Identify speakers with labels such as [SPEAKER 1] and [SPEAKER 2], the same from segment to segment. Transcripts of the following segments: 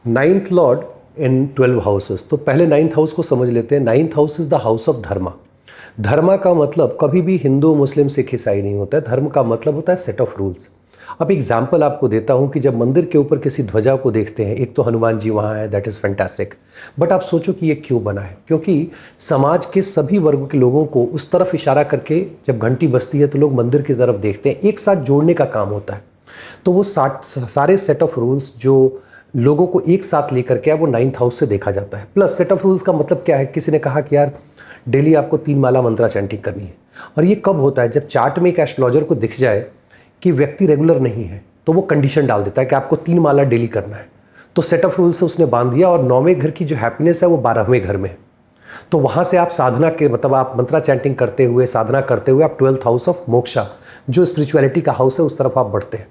[SPEAKER 1] Ninth lord इन 12 houses. तो पहले ninth house को समझ लेते हैं। Ninth house is the house of dharma. Dharma का मतलब कभी भी हिंदू मुस्लिम सिख ईसाई नहीं होता है। धर्म का मतलब होता है सेट ऑफ रूल्स। अब एग्जाम्पल आपको देता हूं कि जब मंदिर के ऊपर किसी ध्वजा को देखते हैं, एक तो हनुमान जी वहाँ है, दैट इज़ फैंटास्टिक, बट आप सोचो कि ये क्यों बना है? क्योंकि समाज के सभी वर्गों के लोगों को उस तरफ इशारा करके जब घंटी बजती है तो लोग मंदिर की तरफ देखते हैं, एक साथ जोड़ने का काम होता है। तो वो सारे सेट ऑफ रूल्स जो लोगों को एक साथ लेकर के वो नाइन्थ हाउस से देखा जाता है। प्लस सेट ऑफ रूल्स का मतलब क्या है? किसी ने कहा कि यार डेली आपको 3 माला मंत्रा चैंटिंग करनी है, और ये कब होता है? जब चार्ट में एक एस्ट्रोलॉजर को दिख जाए कि व्यक्ति रेगुलर नहीं है, तो वो कंडीशन डाल देता है कि आपको 3 माला डेली करना है। तो सेट ऑफ रूल्स से उसने बांध दिया, और 9वें घर की जो हैप्पीनेस है वो 12वें घर में है। तो वहाँ से आप साधना के मतलब आप मंत्रा चैंटिंग करते हुए, साधना करते हुए आप 12th हाउस ऑफ मोक्षा, जो स्पिरिचुअलिटी का हाउस है, उस तरफ आप बढ़ते हैं।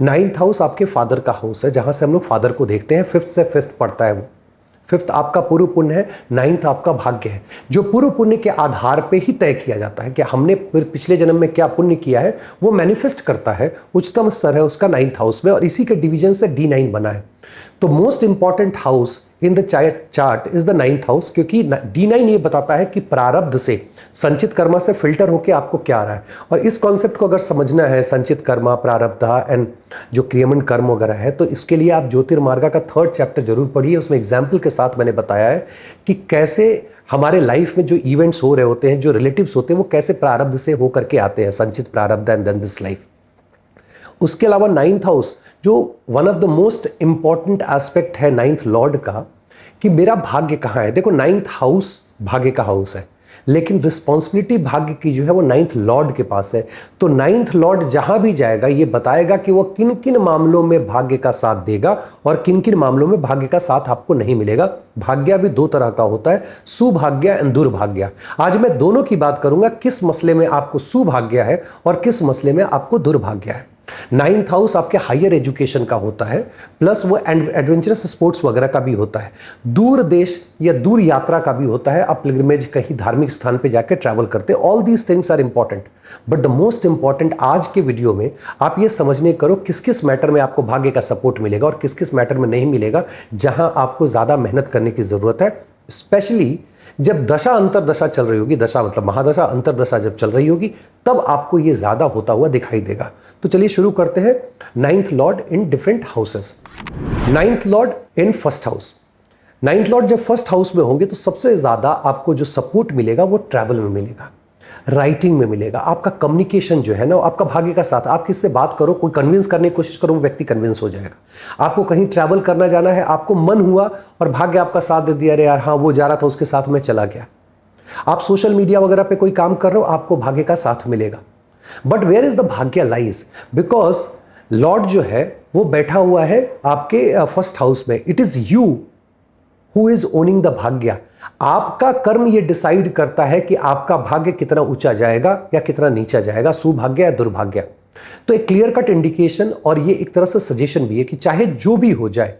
[SPEAKER 1] 9th हाउस आपके फादर का हाउस है, जहाँ से हम लोग फादर को देखते हैं। 5th से 5th पड़ता है वो। 5th आपका पूर्व पुण्य है, 9th आपका भाग्य है, जो पूर्व पुण्य के आधार पे ही तय किया जाता है कि हमने पिछले जन्म में क्या पुण्य किया है, वो मैनिफेस्ट करता है। उच्चतम स्तर है उसका 9th हाउस में, और इसी के डिवीजन से D9 बना है। तो most important house in the chart is the 9th house, क्योंकि D9 ये बताता है कि प्रारब्ध से, संचित कर्मा से फिल्टर होके आपको क्या आ रहा है। और इस कॉन्सेप्ट को अगर समझना है, संचित कर्मा, प्रारब्ध एंड जो क्रियमन कर्म वगैरह है, तो इसके लिए आप ज्योतिर्मार्गा का 3rd चैप्टर जरूर पढ़िए। उसमें एग्जाम्पल के साथ मैंने बताया है कि कैसे हमारे लाइफ में जो इवेंट्स हो रहे होते हैं, जो रिलेटिव्स होते हैं, वो कैसे प्रारब्ध से होकर के आते हैं, संचित प्रारब्ध एंड देन दिस लाइफ। उसके अलावा 9th हाउस जो one of the most important aspect है 9th लॉर्ड का, कि मेरा भाग्य कहाँ है। देखो 9th हाउस भाग्य का हाउस है, लेकिन रिस्पॉन्सिबिलिटी भाग्य की जो है वो 9th लॉर्ड के पास है। तो 9th लॉर्ड जहां भी जाएगा ये बताएगा कि वो किन किन मामलों में भाग्य का साथ देगा और किन किन मामलों में भाग्य का साथ आपको नहीं मिलेगा। भाग्य भी 2 तरह का होता है, सुभाग्य एंड दुर्भाग्य। आज मैं दोनों की बात करूंगा, किस मसले में आपको सुभाग्य है और किस मसले में आपको दुर्भाग्य है। 9th हाउस आपके हायर एजुकेशन का होता है, प्लस वो एडवेंचरस स्पोर्ट्स वगैरह का भी होता है, दूर देश या दूर यात्रा का भी होता है। आप पिलग्रिमेज कहीं धार्मिक स्थान पे जाकर ट्रैवल करते हैं। All these things are important, but the most important आज के वीडियो में आप ये समझने करो किस किस मैटर में आपको भाग्य का सपोर्ट मिलेगा और किस किस मैटर में नहीं मिलेगा, जहां आपको ज्यादा मेहनत करने की जरूरत है। स्पेशली जब दशा अंतरदशा चल रही होगी, दशा मतलब महादशा, अंतरदशा जब चल रही होगी, तब आपको ये ज्यादा होता हुआ दिखाई देगा। तो चलिए शुरू करते हैं। 9th lord in different houses. 9th lord in 1st house. 9th Lord जब 1st हाउस में होंगे तो सबसे ज्यादा आपको जो सपोर्ट मिलेगा वो ट्रैवल में मिलेगा, राइटिंग में मिलेगा। आपका कम्युनिकेशन जो है ना, आपका भाग्य का साथ। आप किससे बात करो, कोई कन्विंस करने की कोशिश करो, वो व्यक्ति कन्विंस हो जाएगा। आपको कहीं ट्रैवल करना जाना है, आपको मन हुआ और भाग्य आपका साथ दे दिया, अरे यार हाँ वो जा रहा था उसके साथ मैं चला गया। आप सोशल मीडिया वगैरह पे कोई काम कर रहे हो, आपको भाग्य का साथ मिलेगा। बट वेयर इज द भाग्य लाइज? बिकॉज लॉर्ड जो है वो बैठा हुआ है आपके 1st हाउस में। It is you who is owning the भाग्य। आपका कर्म ये डिसाइड करता है कि आपका भाग्य कितना ऊंचा जाएगा या कितना नीचा जाएगा, सुभाग्य या दुर्भाग्य। तो एक क्लियर कट इंडिकेशन और ये एक तरह से सजेशन भी है कि चाहे जो भी हो जाए,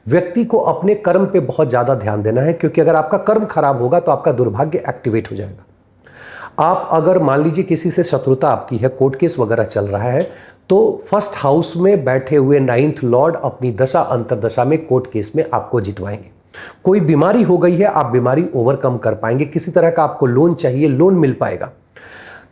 [SPEAKER 1] व्यक्ति को अपने कर्म पे बहुत ज्यादा ध्यान देना है, क्योंकि अगर आपका कर्म खराब होगा तो आपका दुर्भाग्य एक्टिवेट हो जाएगा। आप अगर मान लीजिए किसी से शत्रुता आपकी है, कोर्ट केस वगैरह चल रहा है, तो 1st हाउस में बैठे हुए 9th लॉर्ड अपनी दशा अंतरदशा में कोर्ट केस में आपको जितवाएंगे। कोई बीमारी हो गई है, आप बीमारी ओवरकम कर पाएंगे। किसी तरह का आपको लोन चाहिए, लोन मिल पाएगा।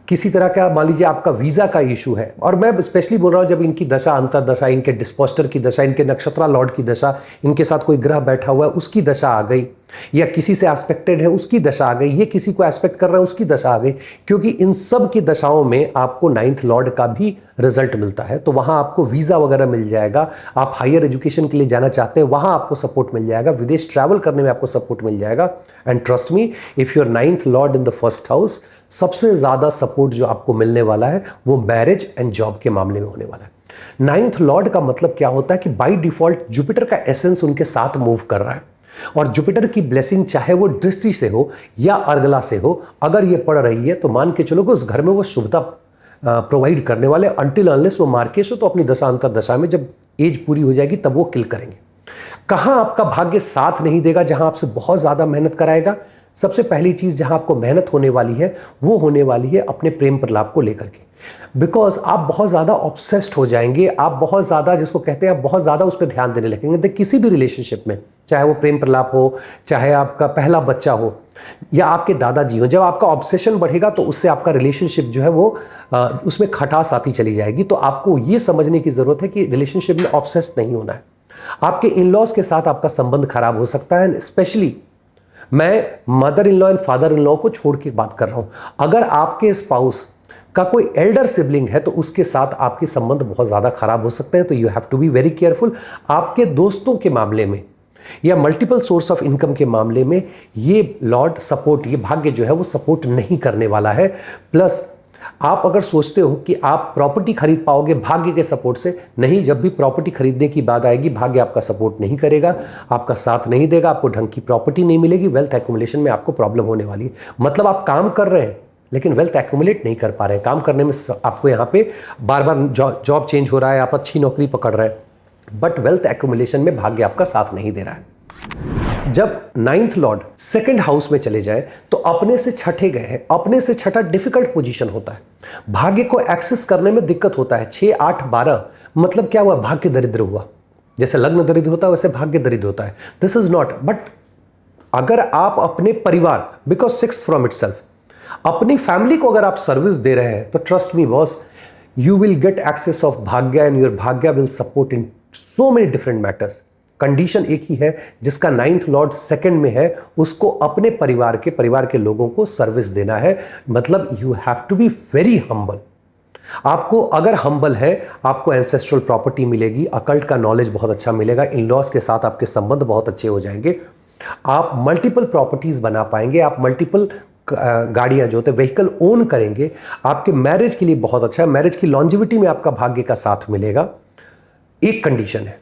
[SPEAKER 1] किसी तरह का मान लीजिए आपका वीजा का इशू है, और मैं स्पेशली बोल रहा हूं जब इनकी दशा अंतरदशा, इनके डिस्पोस्टर की दशा, इनके नक्षत्रा लॉर्ड की दशा, इनके साथ कोई ग्रह बैठा हुआ है उसकी दशा आ गई, या किसी से एस्पेक्टेड है उसकी दशा आ गई, ये किसी को एस्पेक्ट कर रहा है उसकी दशा आ गई। क्योंकि इन सब की दशाओं में आपको 9th लॉर्ड का भी रिजल्ट मिलता है। तो वहां आपको वीजा वगैरह मिल जाएगा। आप हायर एजुकेशन के लिए जाना चाहते हैं, वहां आपको सपोर्ट मिल जाएगा। विदेश ट्रैवल करने में आपको सपोर्ट मिल जाएगा। And trust me, if your 9th lord in the 1st house, सबसे ज्यादा सपोर्ट जो आपको मिलने वाला है वो मैरिज एंड जॉब के मामले में होने वाला है। 9th लॉर्ड का मतलब क्या होता है कि बाय डिफॉल्ट जुपिटर का एसेंस उनके साथ मूव कर रहा है, और जुपिटर की ब्लेसिंग चाहे वो दृष्टि से हो या अर्गला से हो, अगर ये पड़ रही है तो मान के चलो कि उस घर में वो शुभता प्रोवाइड करने वाले। अनटिल अनलेस वो मार्केश हो तो अपनी दशा अंतरदशा में जब एज पूरी हो जाएगी तब वो किल करेंगे। कहाँ आपका भाग्य साथ नहीं देगा, जहां आपसे बहुत ज़्यादा मेहनत कराएगा? सबसे पहली चीज़ जहां आपको मेहनत होने वाली है वो होने वाली है अपने प्रेम प्रलाप को लेकर के। बिकॉज आप बहुत ज़्यादा ऑब्सेस्ड हो जाएंगे, आप बहुत ज़्यादा, जिसको कहते हैं, आप बहुत ज़्यादा उस पर ध्यान देने लगेंगे। तो किसी भी रिलेशनशिप में, चाहे वो प्रेम प्रलाप हो, चाहे आपका पहला बच्चा हो या आपके दादाजी हो, जब आपका ऑब्सेशन बढ़ेगा तो उससे आपका रिलेशनशिप जो है वो उसमें खटास आती चली जाएगी। तो आपको ये समझने की ज़रूरत है कि रिलेशनशिप में ऑब्सेस्ड नहीं होना है। आपके इन लॉज के साथ आपका संबंध खराब हो सकता है। स्पेशली मैं mother in law and father in law को छोड़ के बात कर रहा हूं। अगर आपके स्पाउस का कोई एल्डर सिबलिंग है तो उसके साथ आपके संबंध बहुत ज़्यादा खराब हो सकते हैं। तो you have to be very careful. आपके दोस्तों के मामले में या मल्टीपल सोर्स ऑफ इनकम के मामले में ये लॉर्ड सपोर्ट, ये भाग्य जो है वो सपोर्ट नहीं करने वाला है। प्लस आप अगर सोचते हो कि आप प्रॉपर्टी खरीद पाओगे भाग्य के सपोर्ट से, नहीं, जब भी प्रॉपर्टी खरीदने की बात आएगी भाग्य आपका सपोर्ट नहीं करेगा, आपका साथ नहीं देगा, आपको ढंग की प्रॉपर्टी नहीं मिलेगी, वेल्थ एक्युमुलेशन में आपको प्रॉब्लम होने वाली है। मतलब आप काम कर रहे हैं लेकिन वेल्थ एक्युमुलेट नहीं कर पा रहे हैं। काम करने में आपको यहाँ पे बार बार जॉब चेंज हो रहा है, आप अच्छी नौकरी पकड़ रहे हैं, बट वेल्थ एक्युमुलेशन में भाग्य आपका साथ नहीं दे रहा है। जब नाइन्थ लॉर्ड सेकंड हाउस में चले जाए तो अपने से छठे गए हैं, अपने से छठा डिफिकल्ट पोजीशन होता है, भाग्य को एक्सेस करने में दिक्कत होता है। 6, 8, 12 मतलब क्या हुआ? भाग्य दरिद्र हुआ। जैसे लग्न दरिद्र होता है वैसे भाग्य दरिद्र होता है। दिस इज नॉट, बट अगर आप अपने परिवार, बिकॉज सिक्स्थ फ्रॉम इटसेल्फ, अपनी फैमिली को अगर आप सर्विस दे रहे हैं तो trust me boss, you will get access of भाग्य एंड योर भाग्य will support in so many different matters. Condition एक ही है, जिसका नाइन्थ लॉर्ड सेकंड में है उसको अपने परिवार के लोगों को सर्विस देना है। मतलब you have to be very humble. आपको अगर हम्बल है, आपको एंसेस्ट्रल प्रॉपर्टी मिलेगी, अकल्ट का नॉलेज बहुत अच्छा मिलेगा, इन लॉज के साथ आपके संबंध बहुत अच्छे हो जाएंगे, आप मल्टीपल प्रॉपर्टीज बना पाएंगे, आप मल्टीपल गाड़ियां जो होते हैं व्हीकल ओन करेंगे, आपके मैरिज के लिए बहुत अच्छा है। मैरिज की लॉन्जिविटी में आपका भाग्य का साथ मिलेगा। एक कंडीशन है,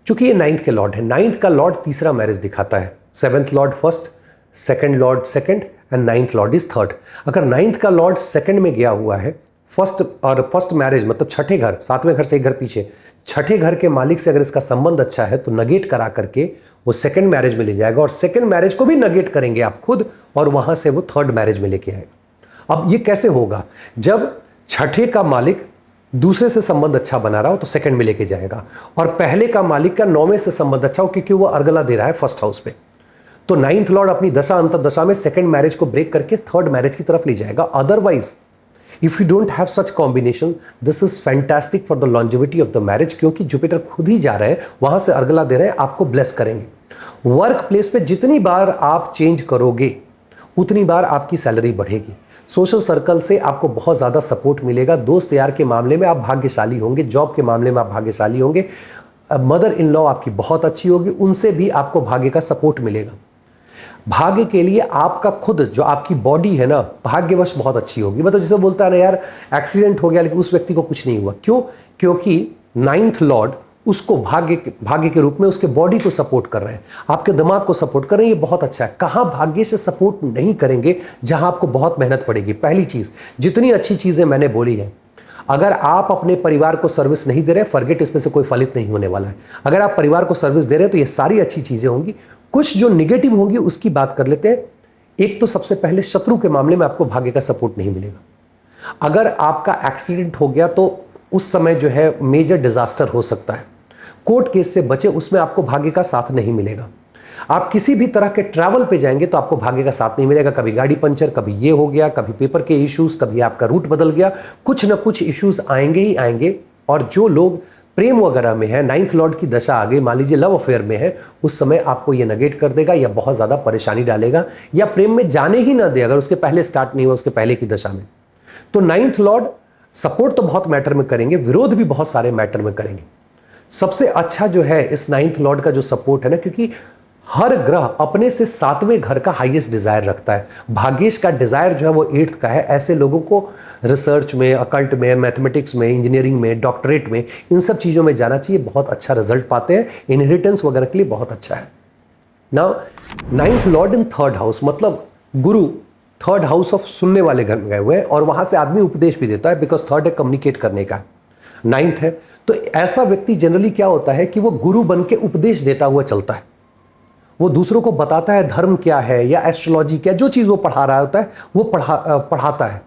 [SPEAKER 1] चूंकि ये नाइन्थ के लॉर्ड है, नाइन्थ का लॉर्ड तीसरा मैरिज दिखाता है, seventh Lord first, second Lord second and ninth Lord is third. अगर नाइन्थ का लॉर्ड सेकंड में गया हुआ है, फर्स्ट मैरिज मतलब छठे घर, सातवें घर से एक घर पीछे, छठे घर के मालिक से अगर इसका संबंध अच्छा है तो नगेट करा करके वो सेकंड मैरिज में ले जाएगा, और सेकंड मैरिज को भी नगेट करेंगे आप खुद, और वहां से वो थर्ड मैरिज में लेके आएगा। अब ये कैसे होगा? जब छठे का मालिक दूसरे से संबंध अच्छा बना रहा हो तो सेकंड में लेके जाएगा, और पहले का मालिक का नौवें से संबंध अच्छा हो क्योंकि वो अर्गला दे रहा है फर्स्ट हाउस पे, तो नाइन्थ लॉर्ड अपनी दशा अंतर दशा में सेकंड मैरिज को ब्रेक करके थर्ड मैरिज की तरफ ले जाएगा। Otherwise if you don't have such combination, this is fantastic for the longevity of the marriage, क्योंकि जुपिटर खुद ही जा रहे हैं वहां से अर्गला दे रहे हैं, आपको ब्लेस करेंगे। वर्क प्लेस पे जितनी बार आप चेंज करोगे उतनी बार आपकी सैलरी बढ़ेगी। सोशल सर्कल से आपको बहुत ज़्यादा सपोर्ट मिलेगा। दोस्त यार के मामले में आप भाग्यशाली होंगे, जॉब के मामले में आप भाग्यशाली होंगे, मदर इन लॉ आपकी बहुत अच्छी होगी, उनसे भी आपको भाग्य का सपोर्ट मिलेगा। भाग्य के लिए आपका खुद जो आपकी बॉडी है ना, भाग्यवश बहुत अच्छी होगी। मतलब जैसे बोलता है ना यार, एक्सीडेंट हो गया लेकिन उस व्यक्ति को कुछ नहीं हुआ, क्यों? क्योंकि नाइन्थ लॉर्ड उसको भाग्य के रूप में उसके बॉडी को सपोर्ट कर रहे हैं, आपके दिमाग को सपोर्ट कर रहे हैं। ये बहुत अच्छा है। कहाँ भाग्य से सपोर्ट नहीं करेंगे? जहां आपको बहुत मेहनत पड़ेगी। पहली चीज, जितनी अच्छी चीजें मैंने बोली हैं, अगर आप अपने परिवार को सर्विस नहीं दे रहे, फॉरगेट, इसमें से कोई फलित नहीं होने वाला है। अगर आप परिवार को सर्विस दे रहे हैं तो ये सारी अच्छी चीजें होंगी। कुछ जो निगेटिव होंगी उसकी बात कर लेते हैं। एक तो सबसे पहले शत्रु के मामले में आपको भाग्य का सपोर्ट नहीं मिलेगा। अगर आपका एक्सीडेंट हो गया तो उस समय जो है मेजर डिजास्टर हो सकता है। कोर्ट केस से बचे, उसमें आपको भाग्य का साथ नहीं मिलेगा। आप किसी भी तरह के ट्रैवल पे जाएंगे तो आपको भाग्य का साथ नहीं मिलेगा। कभी गाड़ी पंचर, कभी ये हो गया, कभी पेपर के इश्यूज, कभी आपका रूट बदल गया, कुछ ना कुछ इश्यूज आएंगे ही आएंगे। और जो लोग प्रेम वगैरह में है, नाइन्थ लॉर्ड की दशा आ गई, मान लीजिए लव अफेयर में है, उस समय आपको ये नगेट कर देगा या बहुत ज़्यादा परेशानी डालेगा, या प्रेम में जाने ही ना दे अगर उसके पहले स्टार्ट नहीं हुआ, उसके पहले की दशा में। तो नाइन्थ लॉर्ड सपोर्ट तो बहुत मैटर में करेंगे, विरोध भी बहुत सारे मैटर में करेंगे। सबसे अच्छा जो है इस नाइन्थ लॉर्ड का जो सपोर्ट है ना, क्योंकि हर ग्रह अपने से सातवें घर का हाईएस्ट डिजायर रखता है। भाग्येश का डिजायर जो है वो 8th का है। ऐसे लोगों को रिसर्च में, अकल्ट में, मैथमेटिक्स में, इंजीनियरिंग में, डॉक्टरेट में, इन सब चीज़ों में जाना चाहिए, बहुत अच्छा रिजल्ट पाते हैं। इनहेरिटेंस वगैरह के लिए बहुत अच्छा है। Now ninth lord in third house, मतलब गुरु थर्ड हाउस ऑफ सुनने वाले घर में गए हुए हैं, और वहां से आदमी उपदेश भी देता है, बिकॉज थर्ड है कम्युनिकेट करने का। नाइन्थ है, तो ऐसा व्यक्ति जनरली क्या होता है कि वो गुरु बन के उपदेश देता हुआ चलता है। वो दूसरों को बताता है धर्म क्या है या एस्ट्रोलॉजी क्या, जो चीज़ वो पढ़ा रहा होता है वो पढ़ाता है।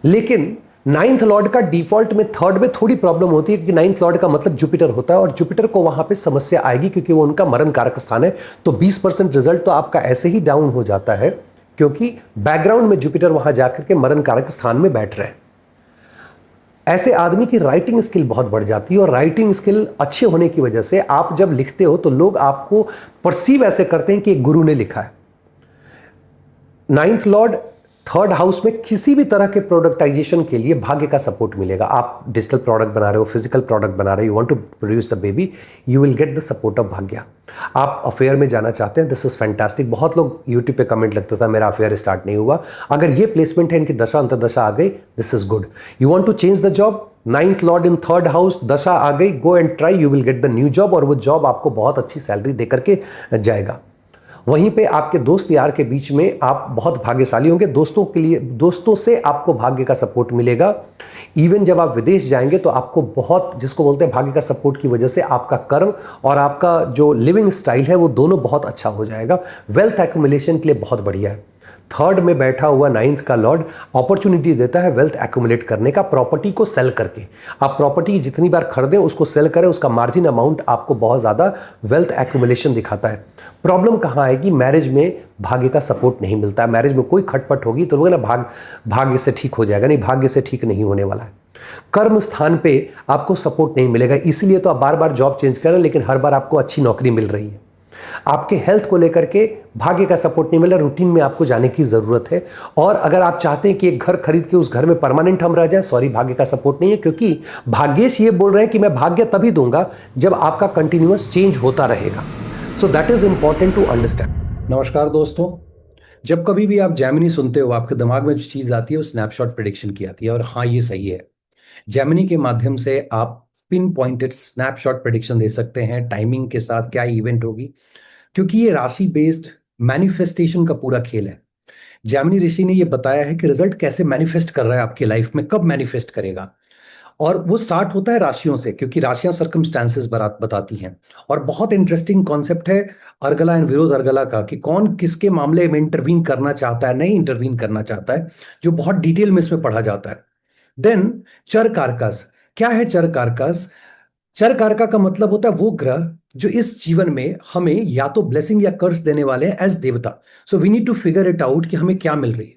[SPEAKER 1] लेकिन नाइन्थ लॉर्ड का डिफॉल्ट में थर्ड में थोड़ी प्रॉब्लम होती है, क्योंकि नाइन्थ लॉर्ड का मतलब जुपिटर होता है और जुपिटर को वहां पे समस्या आएगी क्योंकि वो उनका मरण कारक स्थान है। तो 20% रिजल्ट तो आपका ऐसे ही डाउन हो जाता है, क्योंकि बैकग्राउंड में जुपिटर वहां जाकर के मरण कारक स्थान में बैठ रहे हैं। ऐसे आदमी की राइटिंग स्किल बहुत बढ़ जाती है, और राइटिंग स्किल अच्छे होने की वजह से आप जब लिखते हो तो लोग आपको परसीव ऐसे करते हैं कि एक गुरु ने लिखा है। नाइन्थ लॉर्ड थर्ड हाउस में किसी भी तरह के प्रोडक्टाइजेशन के लिए भाग्य का सपोर्ट मिलेगा। आप डिजिटल प्रोडक्ट बना रहे हो, फिजिकल प्रोडक्ट बना रहे हो, you want to produce the baby, you will get the support of भाग्य। आप अफेयर में जाना चाहते हैं, दिस इज फैंटास्टिक। बहुत लोग यूट्यूब पे कमेंट लगता था मेरा अफेयर स्टार्ट नहीं हुआ। अगर ये प्लेसमेंट है, इनकी दशा अंतर्दशा आ गई, this is good. You want to change the job, ninth lord in third house, दशा आ गई, go and try, you will get the new job, और वो जॉब आपको बहुत अच्छी सैलरी दे करके जाएगा। वहीं पे आपके दोस्त यार के बीच में आप बहुत भाग्यशाली होंगे। दोस्तों के लिए, दोस्तों से आपको भाग्य का सपोर्ट मिलेगा। इवन जब आप विदेश जाएंगे तो आपको बहुत, जिसको बोलते हैं भाग्य का सपोर्ट की वजह से, आपका कर्म और आपका जो लिविंग स्टाइल है वो दोनों बहुत अच्छा हो जाएगा। वेल्थ एक्यूमुलेशन के लिए बहुत बढ़िया है। थर्ड में बैठा हुआ नाइन्थ का लॉर्ड अपॉर्चुनिटी देता है वेल्थ एक्यूमुलेट करने का, प्रॉपर्टी को सेल करके। आप प्रॉपर्टी जितनी बार खरीदें उसको सेल करें, उसका मार्जिन अमाउंट आपको बहुत ज़्यादा वेल्थ एक्यूमुलेशन दिखाता है। प्रॉब्लम कहाँ आएगी? मैरिज में भाग्य का सपोर्ट नहीं मिलता है। मैरिज में कोई खटपट होगी तो लोग ना भाग्य से ठीक हो जाएगा, नहीं, भाग्य से ठीक नहीं होने वाला है। कर्म स्थान पे आपको सपोर्ट नहीं मिलेगा, इसीलिए तो आप बार बार जॉब चेंज कर रहे हैं, लेकिन हर बार आपको अच्छी नौकरी मिल रही है। आपके हेल्थ को लेकर के भाग्य का सपोर्ट नहीं मिल रहा, रूटीन में आपको जाने की जरूरत है। और अगर आप चाहते हैं कि एक घर खरीद के उस घर में परमानेंट हम रह जाए, सॉरी, भाग्य का सपोर्ट नहीं है, क्योंकि भाग्येश ये बोल रहे हैं कि मैं भाग्य तभी दूंगा जब आपका कंटिन्यूअस चेंज होता रहेगा। So that is important to understand. नमस्कार दोस्तों, जब कभी भी आप जेमिनी सुनते हो, आपके दिमाग में जो चीज आती है वो स्नैपशॉट प्रेडिक्शन की आती है, और हाँ, ये सही है। जेमिनी के माध्यम से आप पिन पॉइंटेड स्नैपशॉट प्रेडिक्शन दे सकते हैं, टाइमिंग के साथ क्या इवेंट होगी, क्योंकि ये राशि बेस्ड मैनिफेस्टेशन का पूरा खेल है। जैमिनी ऋषि ने ये बताया है कि रिजल्ट कैसे मैनिफेस्ट कर रहा है आपकी लाइफ में, कब मैनिफेस्ट करेगा, और वो स्टार्ट होता है राशियों से, क्योंकि राशियां सर्कमस्टांसेस बताती हैं। और बहुत इंटरेस्टिंग कॉन्सेप्ट है अर्गला एंड विरोध अर्गला का, कि कौन किसके मामले में इंटरवीन करना चाहता है, नहीं इंटरवीन करना चाहता है, जो बहुत डिटेल में इसमें पढ़ा जाता है। देन चर कारकस, क्या है चर कारकस? चर कारका का मतलब होता है वो ग्रह जो इस जीवन में हमें या तो ब्लेसिंग या कर्स देने वाले हैं एज देवता। So we need to figure it out कि हमें क्या मिल रही है।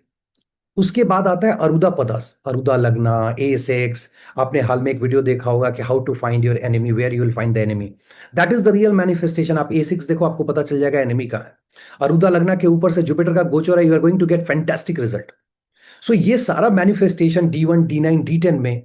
[SPEAKER 1] उसके बाद आता है अरुदा पदस, अरुदा लगना, ए6। आपने हाल में एक वीडियो देखा होगा कि how to find your enemy, where you will find the enemy. That is the real manifestation. आप ए6 देखो, आपको पता चल जाएगा एनिमी का है। अरुदा लगना के ऊपर से जुपिटर का गोचर है, you are going to get fantastic result. So ये सारा मैनिफेस्टेशन D1 D9 D10 में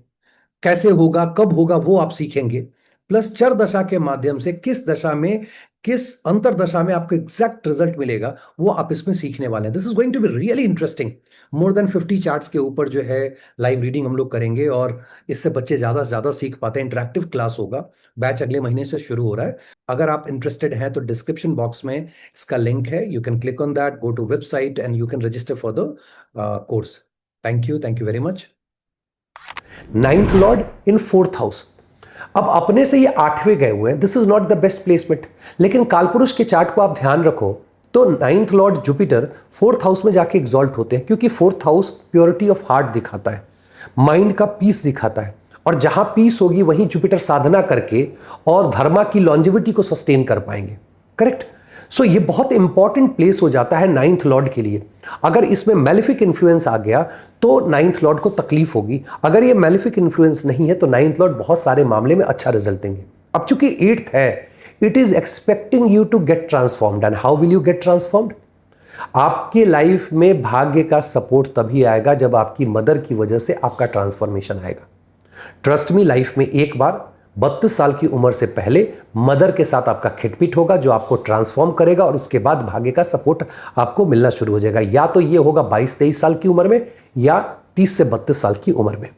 [SPEAKER 1] कैसे होगा, कब होगा, वो आप सीखेंगे। प्लस चर दशा के माध्यम से किस दशा में, किस अंतर दशा में आपको एग्जैक्ट रिजल्ट मिलेगा, वो आप इसमें सीखने वाले हैं। This is going to be really interesting. More than 50 charts के ऊपर जो है लाइव रीडिंग हम लोग करेंगे, और इससे बच्चे ज्यादा से ज्यादा सीख पाते हैं। इंटरेक्टिव क्लास होगा, बैच अगले महीने से शुरू हो रहा है। अगर आप इंटरेस्टेड हैं तो डिस्क्रिप्शन बॉक्स में इसका लिंक है, you can click on that, go to website and you can register for the course. Thank you very much. Ninth lord in fourth house, अब अपने से ये 8वें गए हुए हैं, this is not the best placement. लेकिन कालपुरुष के चार्ट को आप ध्यान रखो तो ninth lord Jupiter fourth house में जाके एग्जॉल्ट होते हैं, क्योंकि fourth house purity of heart दिखाता है, माइंड का पीस दिखाता है, और जहां पीस होगी वहीं जुपिटर साधना करके और धर्मा की लॉन्जिविटी को सस्टेन कर पाएंगे। करेक्ट? सो ये बहुत इंपॉर्टेंट प्लेस हो जाता है नाइन्थ लॉर्ड के लिए। अगर इसमें मैलिफिक इन्फ्लुएंस आ गया तो नाइन्थ लॉर्ड को तकलीफ होगी। अगर ये मैलिफिक इन्फ्लुएंस नहीं है तो नाइन्थ लॉर्ड बहुत सारे मामले में अच्छा रिजल्ट देंगे। अब चूंकि 8th है, it is expecting you to get transformed. And how will you get transformed? आपके लाइफ में भाग्य का सपोर्ट तभी आएगा जब आपकी मदर की वजह से आपका ट्रांसफॉर्मेशन आएगा। ट्रस्ट मी, लाइफ में एक बार 32 साल की उम्र से पहले मदर के साथ आपका खिटपिट होगा जो आपको ट्रांसफॉर्म करेगा, और उसके बाद भाग्य का सपोर्ट आपको मिलना शुरू हो जाएगा। या तो ये होगा 22-23 साल की उम्र में, या 30 से 32 साल की उम्र में।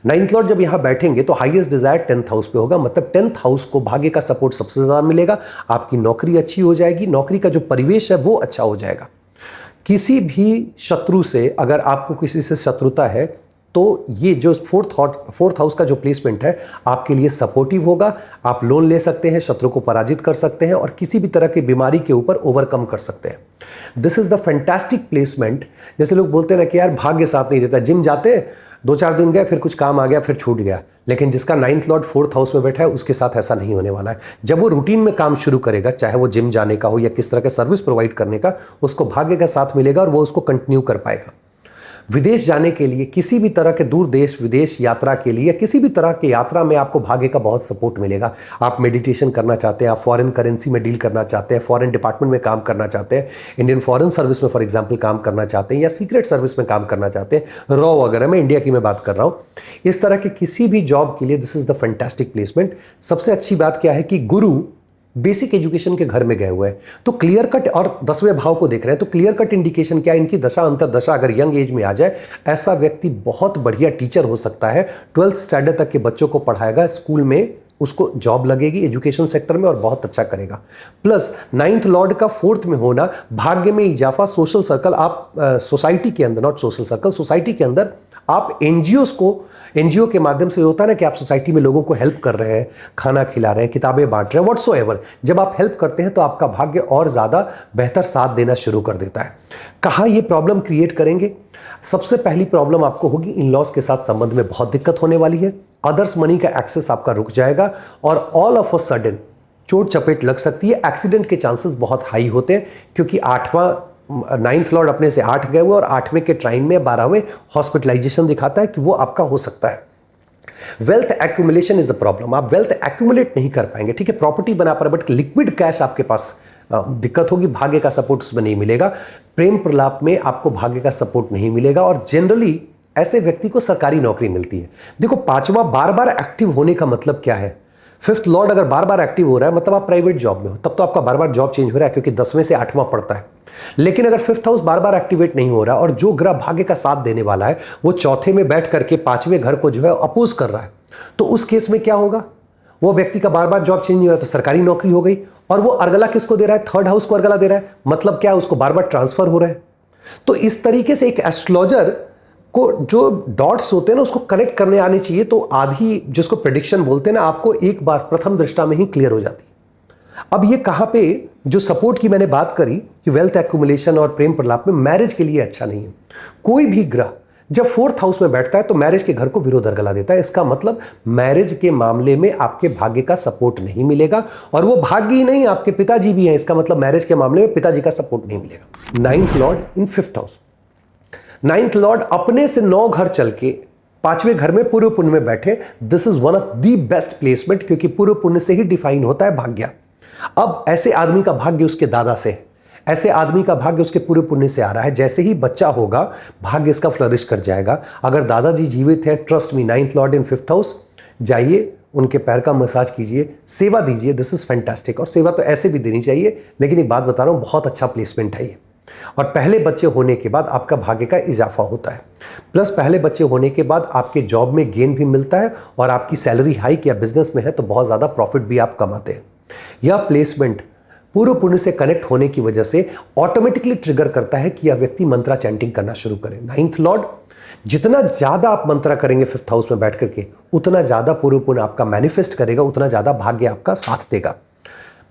[SPEAKER 1] नाइन्थ लॉर्ड जब यहां बैठेंगे तो हाईएस्ट डिजायर 10th हाउस पे होगा, मतलब 10th हाउस को भाग्य का सपोर्ट सबसे ज्यादा मिलेगा। आपकी नौकरी अच्छी हो जाएगी, नौकरी का जो परिवेश है वो अच्छा हो जाएगा। किसी भी शत्रु से, अगर आपको किसी से शत्रुता है तो ये जो फोर्थ हाउस का जो प्लेसमेंट है आपके लिए सपोर्टिव होगा। आप लोन ले सकते हैं, शत्रु को पराजित कर सकते हैं और किसी भी तरह की बीमारी के ऊपर ओवरकम कर सकते हैं। This is the fantastic placement. जैसे लोग बोलते हैं ना कि यार भाग्य साथ नहीं देता, जिम जाते 2-4 दिन गए, फिर कुछ काम आ गया, फिर छूट गया, लेकिन जिसका 9th लॉर्ड 4th हाउस में बैठा है उसके साथ ऐसा नहीं होने वाला है। जब वो रूटीन में काम शुरू करेगा, चाहे वो जिम जाने का हो या किस तरह का सर्विस प्रोवाइड करने का, उसको भाग्य का साथ मिलेगा और वो उसको कंटिन्यू कर पाएगा। विदेश जाने के लिए, किसी भी तरह के दूर देश विदेश यात्रा के लिए, किसी भी तरह की यात्रा में आपको भाग्य का बहुत सपोर्ट मिलेगा। आप मेडिटेशन करना चाहते हैं, आप फॉरेन करेंसी में डील करना चाहते हैं, फॉरेन डिपार्टमेंट में काम करना चाहते हैं, इंडियन फॉरेन सर्विस में फॉर एग्जांपल काम करना चाहते हैं, या सीक्रेट सर्विस में काम करना चाहते हैं, रॉ वगैरह में, इंडिया की मैं बात कर रहा हूँ, इस तरह के किसी भी जॉब के लिए this is the fantastic placement. सबसे अच्छी बात क्या है कि गुरु बेसिक एजुकेशन के घर में गए हुए हैं, तो क्लियर कट, और 10वें भाव को देख रहे हैं, तो क्लियर कट इंडिकेशन क्या है, इनकी दशा अंतरदशा अगर यंग एज में आ जाए, ऐसा व्यक्ति बहुत बढ़िया टीचर हो सकता है। 12th स्टैंडर्ड तक के बच्चों को पढ़ाएगा, स्कूल में उसको जॉब लगेगी एजुकेशन सेक्टर में और बहुत अच्छा करेगा। प्लस 9th लॉर्ड का 4th में होना, भाग्य में इजाफा, सोशल सर्कल, आप सोसाइटी के अंदर, नॉट सोशल सर्कल, सोसाइटी के अंदर आप एनजीओ के माध्यम से होता है ना कि आप सोसाइटी में लोगों को हेल्प कर रहे हैं, खाना खिला रहे हैं, किताबें बांट रहे हैं, व्हाट्सोएवर, जब आप हेल्प करते हैं तो आपका भाग्य और ज़्यादा बेहतर साथ देना शुरू कर देता है। कहाँ ये प्रॉब्लम क्रिएट करेंगे? सबसे पहली प्रॉब्लम आपको होगी इन लॉज के साथ संबंध में बहुत दिक्कत होने वाली है। अदर्स मनी का एक्सेस आपका रुक जाएगा और ऑल ऑफ अ सडन चोट चपेट लग सकती है। एक्सीडेंट के चांसेस बहुत हाई होते हैं, क्योंकि 9th लॉर्ड अपने से 8 गए हुए और 8वें के ट्राइन में 12वें हॉस्पिटलाइजेशन दिखाता है कि वो आपका हो सकता है। Wealth accumulation is a problem. आप वेल्थ एक्यूमुलेट नहीं कर पाएंगे, ठीक है, प्रॉपर्टी बना पर, बट लिक्विड कैश आपके पास दिक्कत होगी, भाग्य का सपोर्ट उसमें नहीं मिलेगा। प्रेम प्रलाप में आपको भाग्य का सपोर्ट नहीं मिलेगा और जनरली ऐसे व्यक्ति को सरकारी नौकरी मिलती है। देखो, 5वां बार बार एक्टिव होने का मतलब क्या है? 5th लॉर्ड अगर बार बार एक्टिव हो रहा है मतलब आप प्राइवेट जॉब में हो, तब तो आपका बार बार जॉब चेंज हो रहा है, क्योंकि 10वें से 8वां पड़ता है। लेकिन अगर 5th हाउस बार बार एक्टिवेट नहीं हो रहा और जो ग्रह भाग्य का साथ देने वाला है वो 4थे में बैठ करके 5वें घर को जो है अपोज कर रहा है, तो उस केस में क्या होगा? वो व्यक्ति का बार बार जॉब चेंज नहीं हो रहा, तो सरकारी नौकरी हो गई। और वो अर्गला किसको दे रहा है? 3rd हाउस को अर्गला दे रहा है, मतलब क्या? उसको बार बार ट्रांसफर हो रहा है। तो इस तरीके से एक एस्ट्रोलॉजर को जो डॉट्स होते हैं ना उसको कनेक्ट करने आने चाहिए, तो आधी, जिसको प्रेडिक्शन बोलते हैं ना, आपको एक बार प्रथम दृष्टा में ही क्लियर हो जाती है। अब ये कहां पे जो सपोर्ट की मैंने बात करी कि वेल्थ एक्यूमुलेशन और प्रेम प्रलाप में, मैरिज के लिए अच्छा नहीं है। कोई भी ग्रह जब 4th हाउस में बैठता है तो मैरिज के घर को विरोध अर्गला देता है। इसका मतलब मैरिज के मामले में आपके भाग्य का सपोर्ट नहीं मिलेगा, और वो भाग्य ही नहीं, आपके पिताजी भी हैं, इसका मतलब मैरिज के मामले में पिताजी का सपोर्ट नहीं मिलेगा। 9th लॉर्ड इन 5th हाउस, 9th लॉर्ड अपने से 9 घर चल के 5वें घर में पूर्व पुण्य में बैठे, this is one of the best placement, क्योंकि पूर्व पुण्य से ही डिफाइन होता है भाग्य। अब ऐसे आदमी का भाग्य उसके दादा से, ऐसे आदमी का भाग्य उसके पूर्व पुण्य से आ रहा है। जैसे ही बच्चा होगा भाग्य इसका फ्लरिश कर जाएगा। अगर दादाजी जीवित हैं, ट्रस्ट मी, 9th लॉर्ड इन 5th हाउस, जाइए उनके पैर का मसाज कीजिए, सेवा दीजिए, दिस इज फैंटास्टिक। और सेवा तो ऐसे भी देनी चाहिए, लेकिन एक बात बता रहा हूं, बहुत अच्छा प्लेसमेंट है ये। और पहले बच्चे होने के बाद आपका भाग्य का इजाफा होता है, प्लस पहले बच्चे होने के बाद आपके जॉब में गेन भी मिलता है, और आपकी सैलरी हाइक या बिजनेस में है तो बहुत ज़्यादा प्रॉफिट भी आप कमाते हैं। यह प्लेसमेंट पूर्व पुण्य से कनेक्ट होने की वजह से ऑटोमेटिकली ट्रिगर करता है कि यह व्यक्ति मंत्रा चैंटिंग करना शुरू करे। 9th लॉर्ड, जितना ज़्यादा आप मंत्रा करेंगे 5th हाउस में बैठ करके, उतना ज़्यादा पूर्व पुण्य आपका मैनिफेस्ट करेगा, उतना ज़्यादा भाग्य आपका साथ देगा।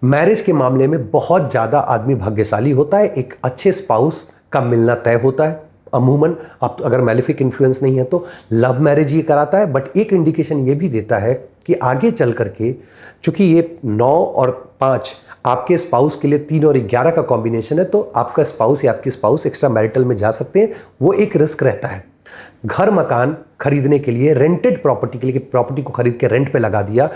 [SPEAKER 1] मैरिज के मामले में बहुत ज़्यादा आदमी भाग्यशाली होता है, एक अच्छे स्पाउस का मिलना तय होता है। अमूमन आप अगर मैलिफिक इन्फ्लुएंस नहीं है तो लव मैरिज ये कराता है, बट एक इंडिकेशन ये भी देता है कि आगे चल करके, चूंकि ये 9 और 5 आपके स्पाउस के लिए 3 और 11 का कॉम्बिनेशन है, तो आपका स्पाउस या आपकी स्पाउस एक्स्ट्रा मैरिटल में जा सकते हैं, वो एक रिस्क रहता है। घर मकान खरीदने के लिए, रेंटेड प्रॉपर्टी के लिए, प्रॉपर्टी को खरीद के रेंट पे लगा दिया,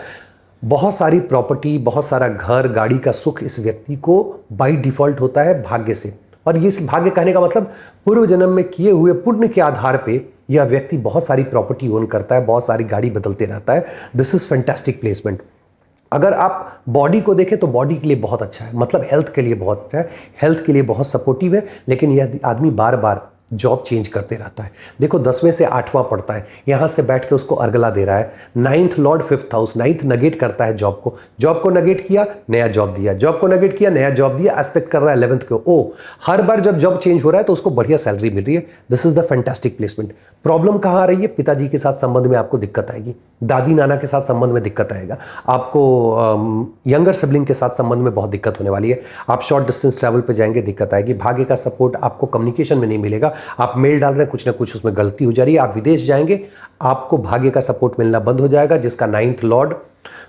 [SPEAKER 1] बहुत सारी प्रॉपर्टी, बहुत सारा घर, गाड़ी का सुख इस व्यक्ति को बाय डिफॉल्ट होता है भाग्य से। और ये भाग्य कहने का मतलब पूर्व जन्म में किए हुए पुण्य के आधार पे यह व्यक्ति बहुत सारी प्रॉपर्टी ओन करता है, बहुत सारी गाड़ी बदलते रहता है। This is fantastic placement. अगर आप बॉडी को देखें तो बॉडी के लिए बहुत अच्छा है, मतलब हेल्थ के लिए बहुत अच्छा है, हेल्थ के लिए बहुत सपोर्टिव है। लेकिन यह आदमी बार बार जॉब चेंज करते रहता है। देखो 10वें से 8वां पढ़ता है, यहाँ से बैठ के उसको अर्गला दे रहा है। 9th Lord 5th house, 9th negate करता है जॉब को नेगेट किया, नया जॉब दिया, जॉब को नेगेट किया, नया जॉब दिया, एस्पेक्ट कर रहा है 11th को। ओ, हर बार जब जॉब चेंज हो रहा है तो उसको बढ़िया सैलरी मिल रही है। This is the fantastic placement. Problem कहाँ आ रही है? पिताजी के साथ संबंध में आपको दिक्कत आएगी, दादी नाना के साथ संबंध में दिक्कत आएगा, आपको यंगर सिबलिंग के साथ संबंध में बहुत दिक्कत होने वाली है। आप शॉर्ट डिस्टेंस ट्रैवल पे जाएंगे, दिक्कत आएगी। भाग्य का सपोर्ट आपको कम्युनिकेशन में नहीं मिलेगा, आप मेल डाल रहे हैं, कुछ ना कुछ उसमें गलती हो जा रही है। आप विदेश जाएंगे, आपको भाग्य का सपोर्ट मिलना बंद हो जाएगा, जिसका 9th लॉर्ड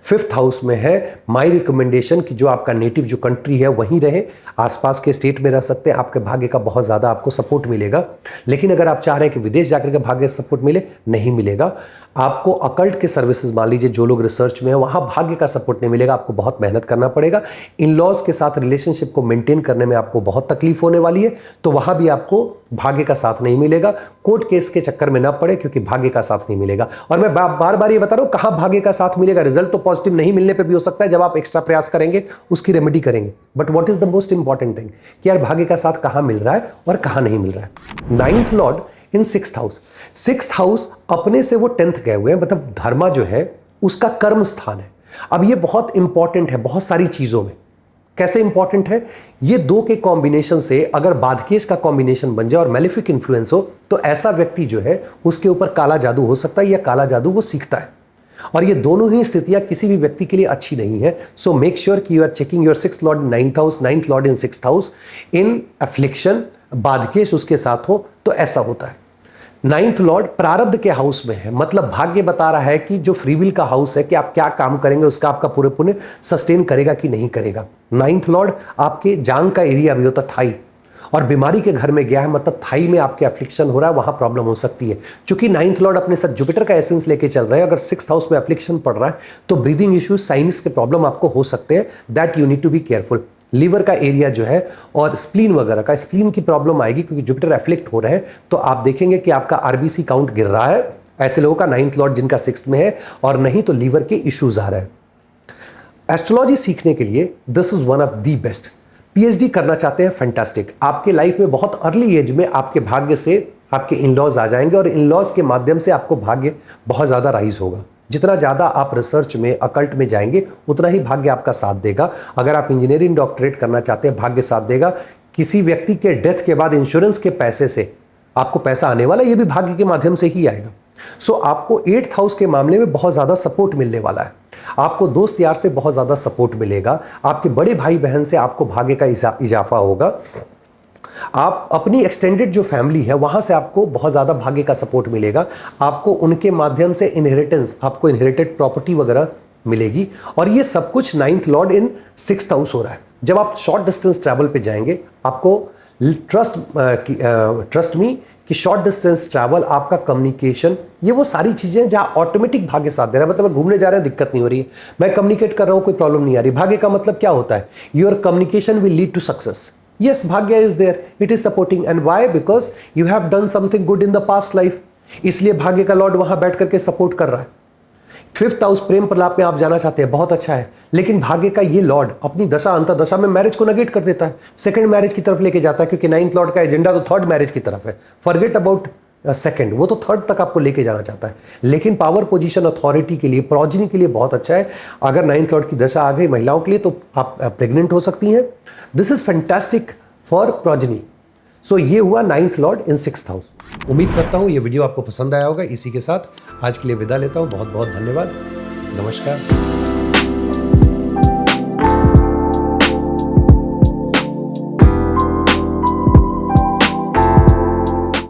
[SPEAKER 1] 5th हाउस में है। माई रिकमेंडेशन कि जो आपका नेटिव जो कंट्री है वहीं रहे, आसपास के स्टेट में रह सकते हैं, आपके भाग्य का बहुत ज़्यादा आपको सपोर्ट मिलेगा। लेकिन अगर आप चाह रहे हैं कि विदेश जाकर के भाग्य सपोर्ट मिले, नहीं मिलेगा। आपको अकल्ट के सर्विसेज, मान लीजिए जो लोग रिसर्च में है, वहाँ भाग्य का सपोर्ट नहीं मिलेगा, आपको बहुत मेहनत करना पड़ेगा। इन लॉज के साथ रिलेशनशिप को मेंटेन करने में आपको बहुत तकलीफ होने वाली है, तो वहाँ भी आपको भाग्य का साथ नहीं मिलेगा। कोर्ट केस के चक्कर में ना पड़े, क्योंकि भाग्य का साथ नहीं मिलेगा। और मैं बार बार ये बता रहा हूँ, कहाँ भाग्य का साथ मिलेगा। रिजल्ट तो पॉजिटिव नहीं मिलने पे भी हो सकता है, जब आप एक्स्ट्रा प्रयास करेंगे उसकी रेमेडी करेंगे। But what is the most important thing कि यार भाग्य का साथ कहाँ मिल रहा है और कहाँ नहीं मिल रहा है। 9th lord in 6th house, 6th house अपने से वो 10th गए हुए हैं, मतलब धर्मा जो है उसका कर्म स्थान है। अब ये बहुत इंपॉर्टेंट है बहुत सारी चीजों में। कैसे इंपॉर्टेंट है? ये दो के कॉम्बिनेशन से अगर बाधकेश का कॉम्बिनेशन बन जाए और मैलिफिक इन्फ्लुएंस हो, तो ऐसा व्यक्ति जो है उसके ऊपर काला जादू हो सकता है, या काला जादू वो सीखता है। और ये दोनों ही स्थितियां किसी भी व्यक्ति के लिए अच्छी नहीं है। सो मेक श्योर कि you are checking your 6th lord in 9th house, 9th lord in 6th house. In affliction, बाधकेश उसके साथ हो तो ऐसा होता है। 9th लॉर्ड प्रारब्ध के हाउस में है, मतलब भाग्य बता रहा है कि जो फ्रीविल का हाउस है कि आप क्या काम करेंगे, उसका आपका पूरे पूरे सस्टेन करेगा कि नहीं करेगा। 9th लॉर्ड आपके जांग का एरिया भी होता है, थाई, और बीमारी के घर में गया है, मतलब थाई में आपके एफ्लिक्शन हो रहा है, वहां प्रॉब्लम हो सकती है। क्योंकि 9th लॉर्ड अपने साथ जुपिटर का एसेंस लेके चल रहे हैं, अगर 6th हाउस में एफ्लिक्शन पड़ रहा है तो ब्रीदिंग इश्यूज, साइनस के प्रॉब्लम आपको हो सकते हैं। That you need to be careful. Liver का एरिया जो है और स्प्लीन वगैरह का, स्प्लीन की प्रॉब्लम आएगी क्योंकि जुपिटर एफ्लिक्ट हो रहे हैं, तो आप देखेंगे कि आपका आरबीसी काउंट गिर रहा है। ऐसे लोगों का 9th लॉर्ड जिनका 6th में है, और नहीं तो लीवर के इश्यूज आ रहे हैं। एस्ट्रोलॉजी सीखने के लिए this is one of the best. PhD करना चाहते हैं, फैंटास्टिक। आपके लाइफ में बहुत अर्ली एज में आपके भाग्य से आपके इन-लॉज आ जाएंगे, और इन-लॉज के माध्यम से आपको भाग्य बहुत ज़्यादा राइज होगा। जितना ज़्यादा आप रिसर्च में, अकल्ट में जाएंगे, उतना ही भाग्य आपका साथ देगा। अगर आप इंजीनियरिंग डॉक्टरेट करना चाहते हैं, भाग्य साथ देगा। किसी व्यक्ति के डेथ के बाद इंश्योरेंस के पैसे से आपको पैसा आने वाला है, ये भी भाग्य के माध्यम से ही आएगा। सो आपको 8th हाउस के मामले में बहुत ज़्यादा सपोर्ट मिलने वाला है। आपको दोस्त यार से बहुत ज़्यादा सपोर्ट मिलेगा। आपके बड़े भाई बहन से आपको भाग्य का इजाफा होगा। आप अपनी एक्सटेंडेड जो फैमिली है वहाँ से आपको बहुत ज़्यादा भाग्य का सपोर्ट मिलेगा। आपको उनके माध्यम से इनहेरिटेंस, आपको इनहेरिटेड प्रॉपर्टी वगैरह मिलेगी। और ये सब कुछ 9th lord in 6th house हो रहा है। जब आप शॉर्ट डिस्टेंस ट्रैवल पे जाएंगे, आपको ट्रस्ट मी कि शॉर्ट डिस्टेंस ट्रैवल, आपका कम्युनिकेशन, ये वो सारी चीज़ें जहाँ ऑटोमेटिक भाग्य साथ दे रहा है। मतलब घूमने जा रहे हैं, दिक्कत नहीं हो रही है, मैं कम्युनिकेट कर रहा हूँ, कोई प्रॉब्लम नहीं आ रही। भाग्य का मतलब क्या होता है? Your communication will lead to success. Yes, Bhagya is there. It is supporting. And why? Because you have done something good in the past life. इसलिए भाग्य का लॉर्ड वहां बैठ करके सपोर्ट कर रहा है। 5th हाउस प्रेम प्रलाप में आप जाना चाहते हैं, बहुत अच्छा है। लेकिन भाग्य का ये लॉर्ड अपनी दशा अंतर्दशा में मैरिज को नेगेट कर देता है, सेकंड मैरिज की तरफ लेके जाता है, क्योंकि 9th लॉर्ड का एजेंडा तो 3rd मैरिज की तरफ है। फॉरगेट अबाउट सेकंड, वो तो 3rd तक आपको लेके जाना चाहता है। लेकिन पावर पोजीशन, अथॉरिटी के लिए, प्रोजनी के लिए बहुत अच्छा है। अगर 9th लॉर्ड की दशा आ गई महिलाओं के लिए, तो आप प्रेग्नेंट हो सकती हैं। This is fantastic for progeny. So ये हुआ 9th lord in 6th house. उम्मीद करता हूँ ये वीडियो आपको पसंद आया होगा। इसी के साथ आज के लिए विदा लेता हूँ। बहुत बहुत धन्यवाद। नमस्कार।